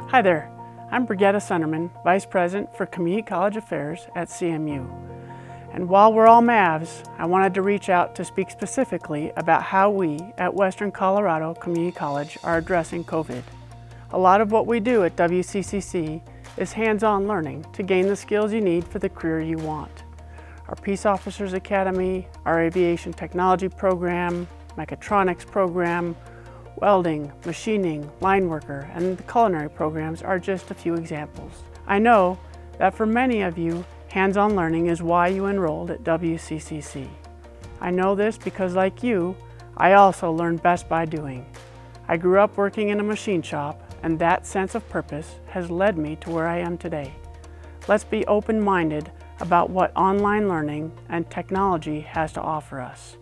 Hi there, I'm Brigitte Sundermann, Vice President for Community College Affairs at CMU. And while we're all Mavs, I wanted to reach out to speak specifically about how we at Western Colorado Community College are addressing COVID. A lot of what we do at WCCC is hands-on learning to gain the skills you need for the career you want. Our Peace Officers Academy, our Aviation Technology program, Mechatronics program, welding, machining, line worker, and the culinary programs are just a few examples. I know that for many of you, hands-on learning is why you enrolled at WCCC. I know this because, like you, I also learned best by doing. I grew up working in a machine shop, and that sense of purpose has led me to where I am today. Let's be open-minded about what online learning and technology has to offer us.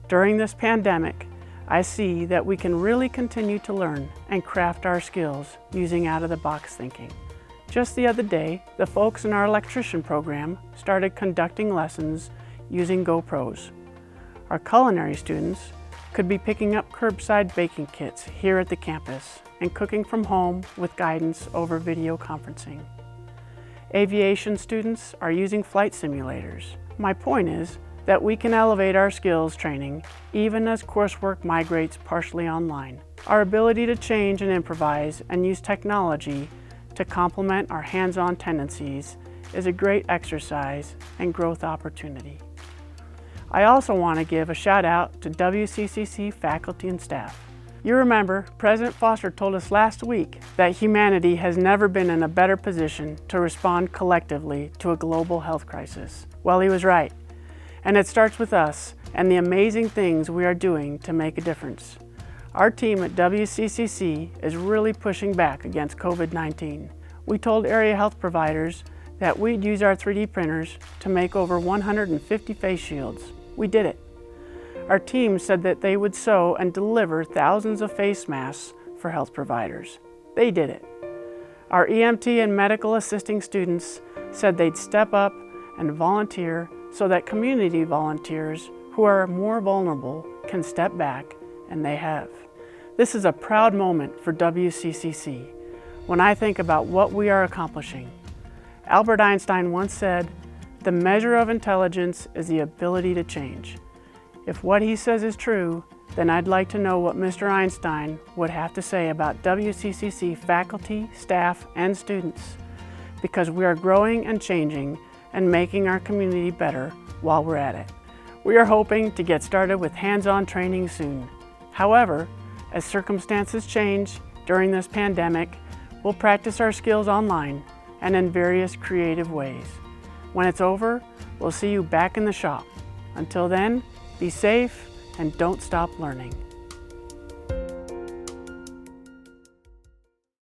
During this pandemic, I see that we can really continue to learn and craft our skills using out-of-the-box thinking. Just the other day, the folks in our electrician program started conducting lessons using GoPros. Our culinary students could be picking up curbside baking kits here at the campus and cooking from home with guidance over video conferencing. Aviation students are using flight simulators. My point is that we can elevate our skills training even as coursework migrates partially online. Our ability to change and improvise and use technology to complement our hands-on tendencies is a great exercise and growth opportunity. I also want to give a shout out to WCCC faculty and staff. You remember, President Foster told us last week that humanity has never been in a better position to respond collectively to a global health crisis. Well, he was right. And it starts with us and the amazing things we are doing to make a difference. Our team at WCCC is really pushing back against COVID-19. We told area health providers that we'd use our 3D printers to make over 150 face shields. We did it. Our team said that they would sew and deliver thousands of face masks for health providers. They did it. Our EMT and medical assisting students said they'd step up and volunteer so that community volunteers who are more vulnerable can step back, and they have. This is a proud moment for WCCC when I think about what we are accomplishing. Albert Einstein once said, "The measure of intelligence is the ability to change." If what he says is true, then I'd like to know what Mr. Einstein would have to say about WCCC faculty, staff, and students, because we are growing and changing and making our community better while we're at it. We are hoping to get started with hands-on training soon. However, as circumstances change during this pandemic, we'll practice our skills online and in various creative ways. When it's over, we'll see you back in the shop. Until then, be safe and don't stop learning.